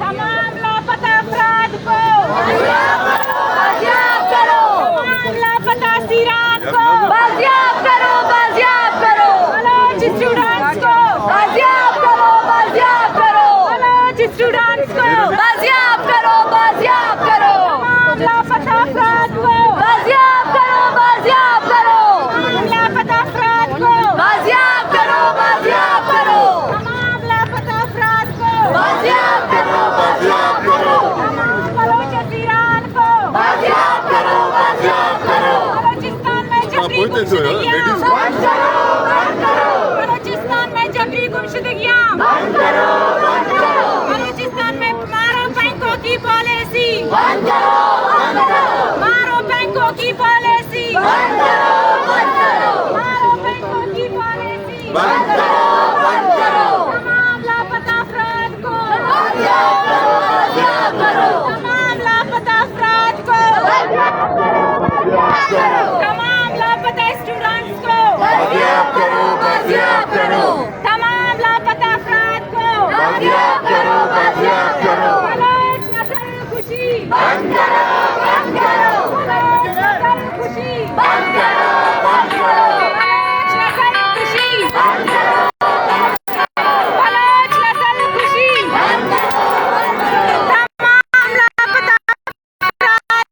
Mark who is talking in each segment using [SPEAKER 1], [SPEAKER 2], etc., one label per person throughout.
[SPEAKER 1] तमाम लापता अफराद को बाजियाब करो, तमाम लापता सीरान को बाजियाब करो, बाजियाब करो, बलोच स्टूडेंट्स को बाजियाब करो, बाजियाब करो, बलोच स्टूडेंट्स को बाजियाब करो, बाजियाब करो, तमाम लापता अफराद को बाजियाब करो, बाजियाब करो, तमाम लापता अफराद को बाजियाब करो, बाजियाब करो, तमाम लापता अफराद को बाजियाब करो, बाजियाब करो, तमाम बलोच सीरान को बाजियाब करो, बाजियाब करो, बलोचिस्तान में जबरी गुमशुदगियां बंद करो, बंद करो, बलोचिस्तान में जबरी गुमशुदगियां बंद करो, बंद करो, बलोचिस्तान में मारो बैंकों की पॉलिसी बंद करो, बंद करो, मारो बैंकों की पॉलिसी बंद करो, बंद करो, मारो बैंकों की पॉलिसी बंद करो, बंद करो, तमाम लापता अफराद को बाजियाब करो, बाजियाब करो, तमाम लापता अफराद को बाजियाब करो, बाजियाब करो, तमाम लापता स्टूडेंट्स को बाजियाब करो, बाजियाब करो, तमाम लापता अफराद को बाजियाब करो, बाजियाब करो, बलोच नस्ल खुशी बंद करो, बंद करो, बलोच नस्ल खुशी बंद करो, बंद करो, बलोच नस्ल खुशी बंद करो, बलोच नस्ल खुशी बंद करो, बंद करो, तमाम लापता अफराद को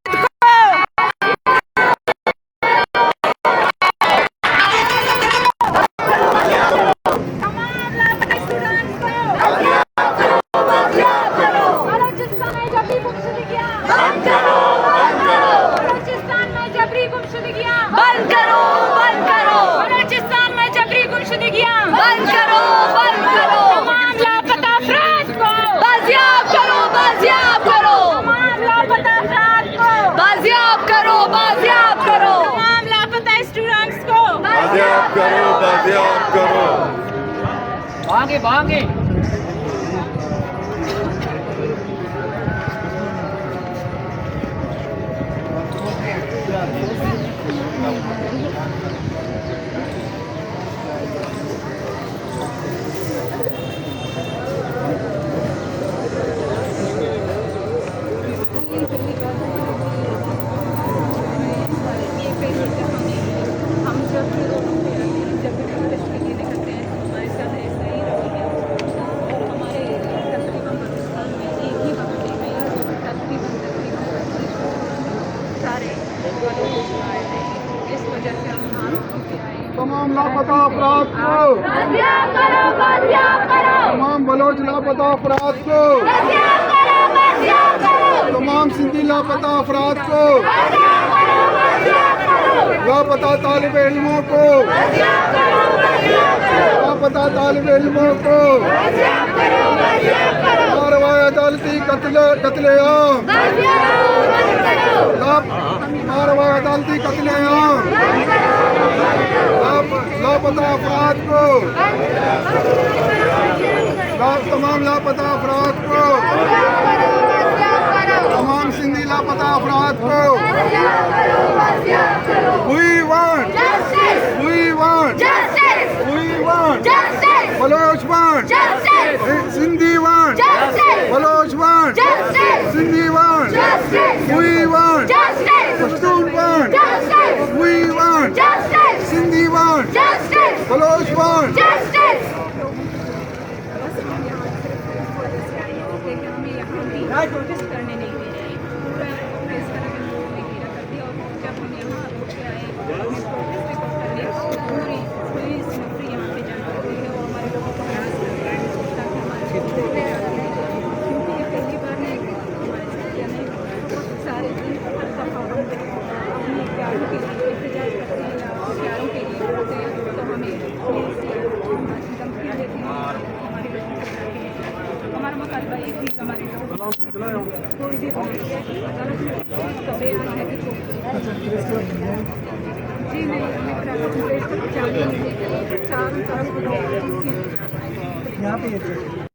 [SPEAKER 1] तमाम लापता स्टूडेंट्स को बाजियाब करो, बाजियाब करो, बलोचिस्तान में जबरी गुमशुदगियां बंद करो, बंद करो, बलोचिस्तान में जबरी गुमशुदगियां बंद करो, बंद करो, बलोचिस्तान में जबरी गुमशुदगियां बंद करो, बंद करो, तमाम लापता अफराद को बाजियाब करो, बाजियाब करो, तमाम लापता अफराद को बाजियाब करो, बाजियाब करो, तमाम लापता स्टूडेंट्स को
[SPEAKER 2] बाजियाब करो, बाजियाब करो।
[SPEAKER 3] भागे भागे
[SPEAKER 2] तमाम लापता अफराद को
[SPEAKER 1] बाजियाब करो, बाजियाब करो,
[SPEAKER 2] तमाम बलोच लापता अफराद को
[SPEAKER 1] बाजियाब करो, बाजियाब करो,
[SPEAKER 2] तमाम सिंधी लापता अफराद को
[SPEAKER 1] बाजियाब करो, बाजियाब करो,
[SPEAKER 2] लापता तालिब इल्मों को
[SPEAKER 1] बाजियाब करो, बाजियाब करो,
[SPEAKER 2] लापता तालिब इल्मों को
[SPEAKER 1] बाजियाब करो, बाजियाब करो,
[SPEAKER 2] कार्रवाई अदालती कत्लेआम कार्रवाई अदालती कत्लेआम लापता अफराद को तमाम लापता अफराद को तमाम सिंधी लापता अफराद को We want
[SPEAKER 1] justice,
[SPEAKER 2] We want
[SPEAKER 1] justice,
[SPEAKER 2] We want
[SPEAKER 1] justice,
[SPEAKER 2] Baloch want
[SPEAKER 1] justice,
[SPEAKER 2] Sindhi want
[SPEAKER 1] justice,
[SPEAKER 2] Baloch want
[SPEAKER 1] justice,
[SPEAKER 2] Sindhi want
[SPEAKER 1] justice,
[SPEAKER 2] We want
[SPEAKER 1] justice,
[SPEAKER 2] Pashtun want
[SPEAKER 1] justice,
[SPEAKER 2] We want
[SPEAKER 1] justice,
[SPEAKER 2] Sindhi want
[SPEAKER 1] justice,
[SPEAKER 2] Baloch want
[SPEAKER 1] justice.
[SPEAKER 4] Protest करने नहीं दे रहे हैं, पूरा इस तरह के लोगों ने घेरा कर दिया। और जब हम यहाँ रोड पे आए हमें प्रोटेस्ट करने पूरी पुलिस नौकरी यहाँ पे जाना हुई है और हमारे लोगों को हरास कर रहा है ताकि हमारे क्योंकि ये पहली बार नहीं हमारे साथ या नहीं बहुत सारे दिन हर दफ़ा हम अपने प्यारों के लिए एहतजाज करते हैं या प्यारों के लिए बोलते हैं तो हमें पुलिस धमकियाँ देती हैं हमारे लोगों को। हमारा मुतालबा ये थी कि हमारे लोग कोई भी अदालत में कभी आना है कि जी नहीं हमें चारों तरफ
[SPEAKER 2] यहाँ पे